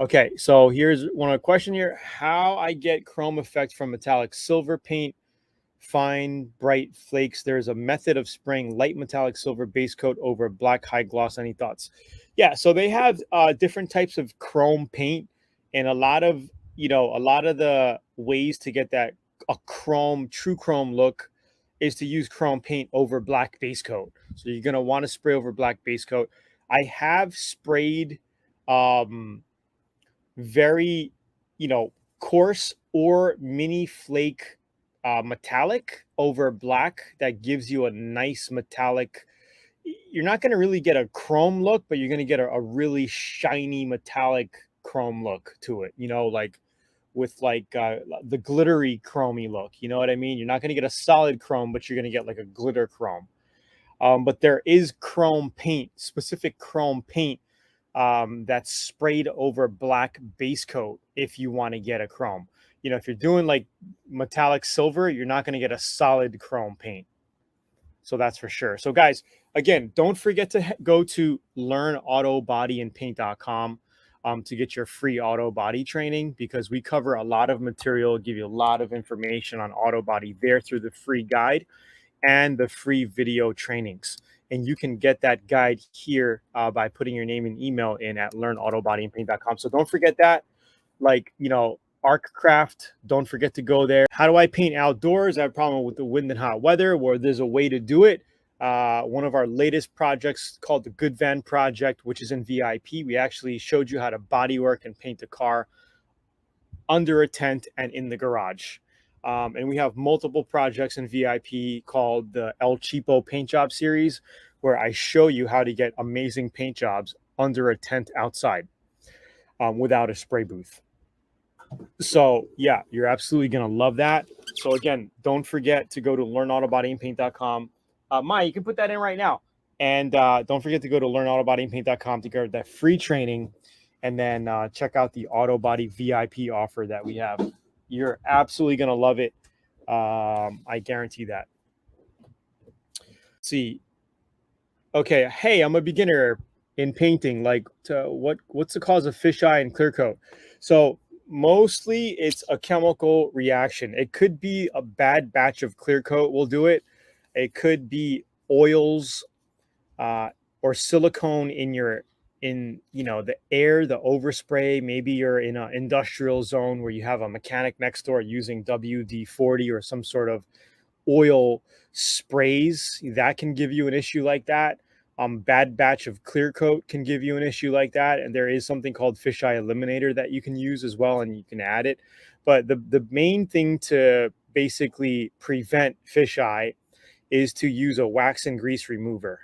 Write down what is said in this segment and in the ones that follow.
Okay, so here's one of the question here. How I get chrome effect from metallic silver paint, fine, bright flakes. There's a method of spraying light metallic silver base coat over black high gloss. Any thoughts? Yeah, so they have different types of chrome paint, and a lot of the ways to get that a chrome, true chrome look is to use chrome paint over black base coat. So you're gonna want to spray over black base coat. I have sprayed um very, coarse or mini flake metallic over black that gives you a nice metallic. You're not going to really get a chrome look, but you're going to get a really shiny metallic chrome look to it, like with the glittery chromey look. You know what I mean? You're not going to get a solid chrome, but you're going to get like a glitter chrome. But there is chrome paint, specific chrome paint that's sprayed over black base coat if you want to get a chrome. If you're doing like metallic silver, you're not going to get a solid chrome paint. So that's for sure. So guys, again, don't forget to go to LearnAutoBodyAndPaint.com to get your free auto body training, because we cover a lot of material, give you a lot of information on auto body there through the free guide and the free video trainings. And you can get that guide here by putting your name and email in at learnautobodyanpaint.com. So don't forget that. Artcraft, don't forget to go there. How do I paint outdoors? I have a problem with the wind and hot weather, where there's a way to do it. One of our latest projects called the Good Van Project, which is in VIP. We actually showed you how to bodywork and paint a car under a tent and in the garage. And we have multiple projects in VIP called the El Cheapo Paint Job Series, where I show you how to get amazing paint jobs under a tent outside without a spray booth. So yeah, you're absolutely going to love that. So again, don't forget to go to learnautobodyanpaint.com. Maya, you can put that in right now. And don't forget to go to learnautobodyanpaint.com to get that free training. And then check out the Auto Body VIP offer that we have. You're absolutely going to love it. I guarantee that. Let's see. Okay. Hey, I'm a beginner in painting. What's the cause of fisheye and clear coat? So mostly it's a chemical reaction. It could be a bad batch of clear coat will do it. It could be oils or silicone in the air, the overspray. Maybe you're in an industrial zone where you have a mechanic next door using WD-40 or some sort of oil sprays. That can give you an issue like that. Bad batch of clear coat can give you an issue like that. And there is something called fisheye eliminator that you can use as well, and you can add it. But the main thing to basically prevent fisheye is to use a wax and grease remover,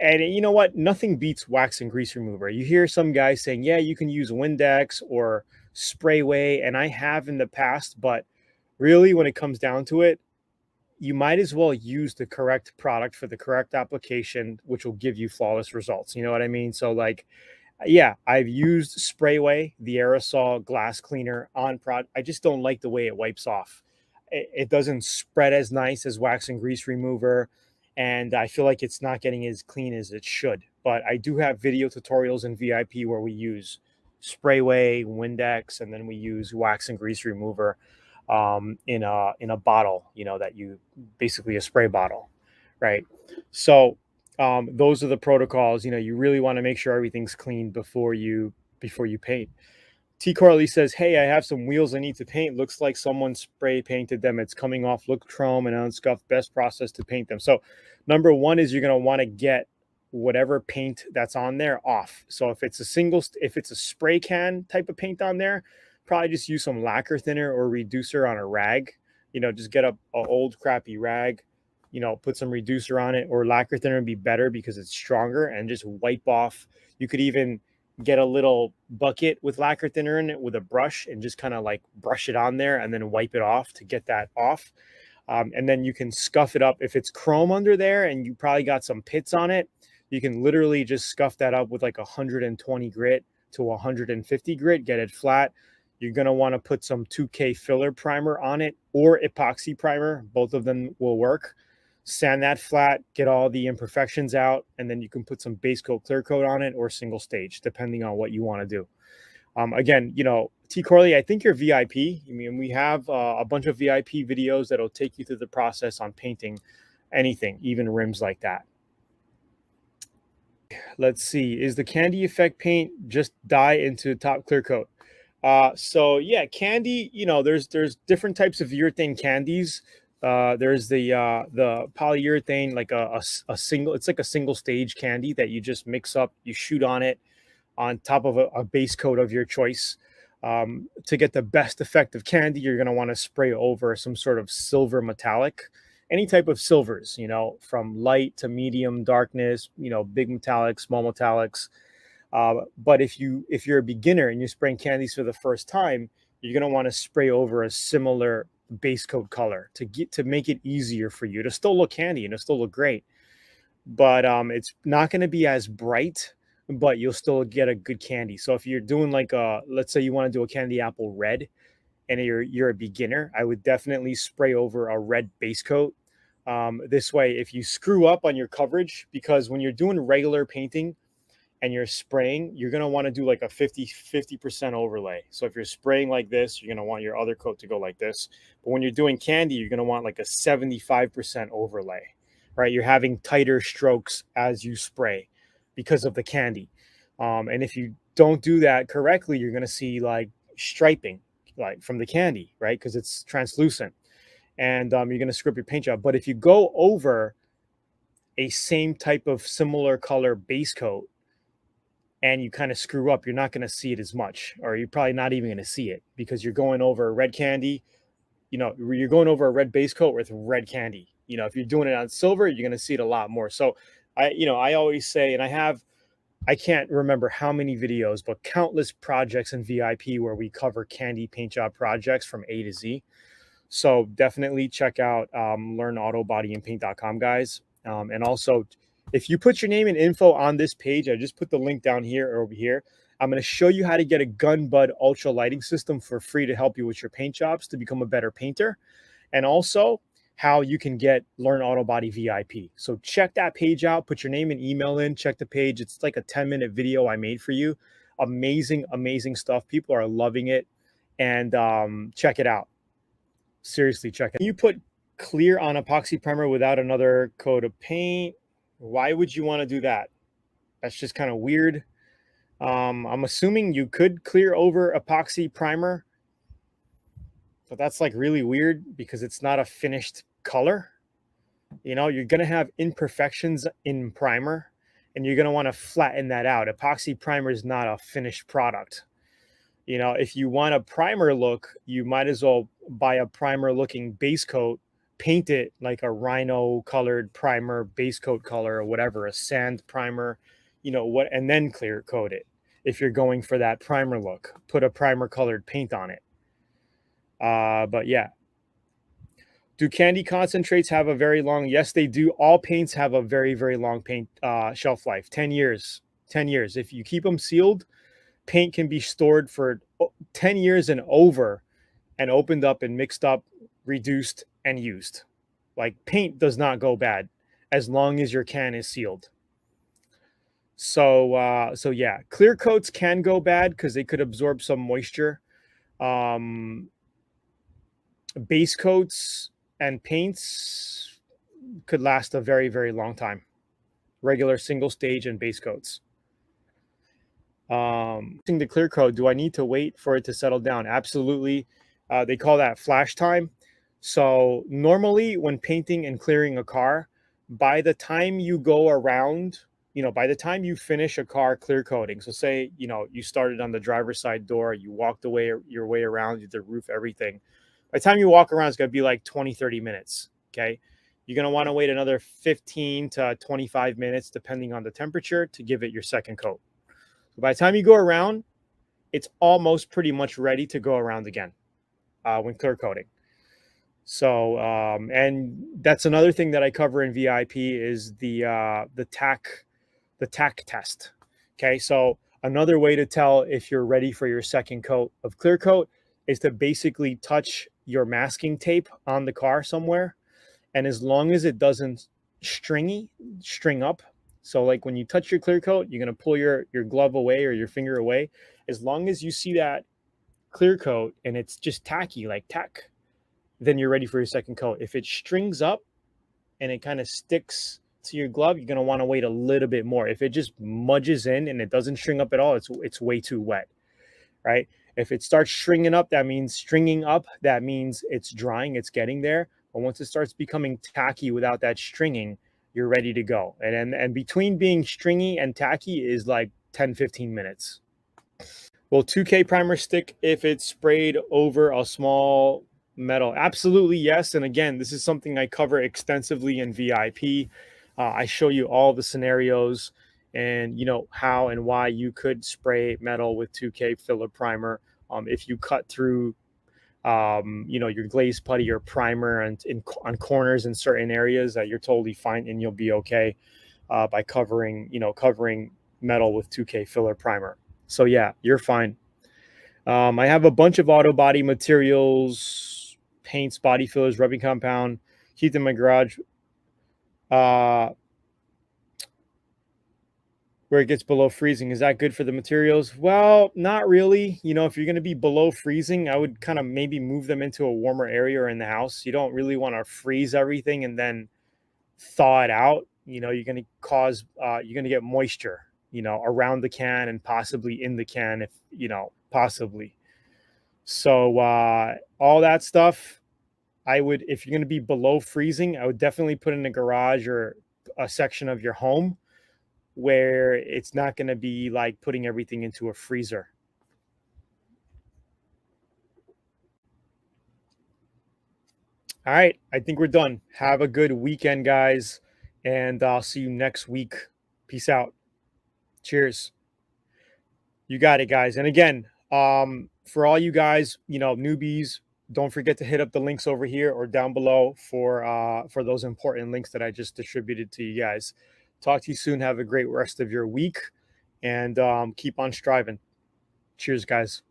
and you know what? Nothing beats wax and grease remover. You hear some guys saying, yeah, you can use Windex or Sprayway, and I have in the past, but really when it comes down to it, you might as well use the correct product for the correct application, which will give you flawless results. You know what I mean? So yeah, I've used Sprayway, the aerosol glass cleaner on product. I just don't like the way it wipes off. It doesn't spread as nice as wax and grease remover, and I feel like it's not getting as clean as it should. But I do have video tutorials in VIP where we use Sprayway, Windex, and then we use wax and grease remover in a bottle, that you basically a spray bottle, right? So those are the protocols. You really want to make sure everything's clean before you paint. T. Corley says, hey, I have some wheels I need to paint. Looks like someone spray painted them. It's coming off, look chrome and unscuffed. Best process to paint them. So number one is you're going to want to get whatever paint that's on there off. So if it's a spray can type of paint on there, probably just use some lacquer thinner or reducer on a rag. Just get a old crappy rag, put some reducer on it, or lacquer thinner would be better because it's stronger, and just wipe off. You could even get a little bucket with lacquer thinner in it with a brush and just kind of like brush it on there and then wipe it off to get that off. And then you can scuff it up. If it's chrome under there and you probably got some pits on it, you can literally just scuff that up with like 120 grit to 150 grit, get it flat. You're going to want to put some 2K filler primer on it or epoxy primer. Both of them will work. sand that flat, get all the imperfections out, and then you can put some base coat, clear coat on it, or single stage, depending on what you want to do. Again, T. Corley, I think you're VIP. I mean, we have a bunch of VIP videos that'll take you through the process on painting anything, even rims like that. Let's see. Is the candy effect paint just dye into top clear coat? So yeah, candy, there's different types of urethane candies. There's the polyurethane, like a single, it's like a single stage candy that you just mix up, you shoot on it on top of a base coat of your choice. To get the best effect of candy, you're going to want to spray over some sort of silver metallic, any type of silvers, from light to medium darkness, big metallics, small metallics. But if you're a beginner and you're spraying candies for the first time, you're going to want to spray over a similar base coat color to make it easier for you to still look candy and to still look great. But it's not going to be as bright, but you'll still get a good candy. So if you're doing like let's say you want to do a candy apple red and you're a beginner, I would definitely spray over a red base coat. This way, if you screw up on your coverage, because when you're doing regular painting and you're spraying, you're going to want to do like a 50% overlay. So if you're spraying like this, you're going to want your other coat to go like this. But when you're doing candy, you're going to want like a 75% overlay, right? You're having tighter strokes as you spray because of the candy. And if you don't do that correctly, you're going to see like striping, like from the candy, right? Because it's translucent, and you're going to screw up your paint job. But if you go over a same type of similar color base coat and you kind of screw up, you're not going to see it as much, or you're probably not even going to see it because you're going over a red candy. You're going over a red base coat with red candy. If you're doing it on silver, you're going to see it a lot more. So I always say, and I can't remember how many videos, but countless projects in VIP where we cover candy paint job projects from A to Z. So definitely check out LearnAutoBodyAndPaint.com, guys. And also, if you put your name and info on this page, I just put the link down here or over here. I'm going to show you how to get a Gun Bud Ultra lighting system for free to help you with your paint jobs to become a better painter. And also how you can get Learn Auto Body VIP. So check that page out, put your name and email in, check the page. It's like a 10-minute video I made for you. Amazing, amazing stuff. People are loving it. And check it out. Seriously, check it. You put clear on epoxy primer without another coat of paint. Why would you want to do that? That's just kind of weird. I'm assuming you could clear over epoxy primer, but that's like really weird because it's not a finished color. You're going to have imperfections in primer and you're going to want to flatten that out. Epoxy primer is not a finished product. If you want a primer look, you might as well buy a primer looking base coat, paint it like a rhino colored primer, base coat color or whatever, a sand primer, and then clear coat it. If you're going for that primer look, put a primer colored paint on it. But yeah. Do candy concentrates have a very long? Yes, they do. All paints have a very, very long paint shelf life, 10 years. 10 years. If you keep them sealed, paint can be stored for 10 years and over and opened up and mixed up, reduced, and used. Like paint does not go bad as long as your can is sealed. So yeah, clear coats can go bad because they could absorb some moisture. Base coats and paints could last a very, very long time. Regular single stage and base coats. The clear coat, do I need to wait for it to settle down? Absolutely. They call that flash time. So normally when painting and clearing a car, by the time you go around, by the time you finish a car clear coating, so say, you started on the driver's side door, you walked your way around, you did the roof, everything. By the time you walk around, it's going to be like 20, 30 minutes. Okay. You're going to want to wait another 15 to 25 minutes, depending on the temperature, to give it your second coat. So by the time you go around, it's almost pretty much ready to go around again when clear coating. So, and that's another thing that I cover in VIP is the tack test. Okay. So another way to tell if you're ready for your second coat of clear coat is to basically touch your masking tape on the car somewhere And as long as it doesn't string up, so like when you touch your clear coat, you're going to pull your glove away or your finger away. As long as you see that clear coat and it's just tacky, like tack, then you're ready for your second coat. If it strings up and it kind of sticks to your glove, you're going to want to wait a little bit more. If it just mudges in and it doesn't string up at all, it's way too wet, right? If it starts stringing up, that means it's drying, it's getting there. But once it starts becoming tacky without that stringing, you're ready to go. And between being stringy and tacky is like 10-15 minutes. Will 2K primer stick if it's sprayed over a small metal? Absolutely, yes. And again, this is something I cover extensively in VIP. I show you all the scenarios and how and why you could spray metal with 2K filler primer. If you cut through your glaze putty or primer and on corners in certain areas, that you're totally fine and you'll be okay by covering metal with 2K filler primer. So yeah, you're fine. I have a bunch of Autobody materials, paints, body fillers, rubbing compound, keep them in my garage. Where it gets below freezing. Is that good for the materials? Well, not really. If you're going to be below freezing, I would kind of maybe move them into a warmer area or in the house. You don't really want to freeze everything and then thaw it out. You're going to get moisture, around the can and possibly in the can possibly. So all that stuff, if you're going to be below freezing, I would definitely put in a garage or a section of your home where it's not going to be like putting everything into a freezer. All right, I think we're done. Have a good weekend, guys, and I'll see you next week. Peace out. Cheers. You got it, guys. And again, for all you guys, newbies, don't forget to hit up the links over here or down below for those important links that I just distributed to you guys. Talk to you soon. Have a great rest of your week, and keep on striving. Cheers, guys.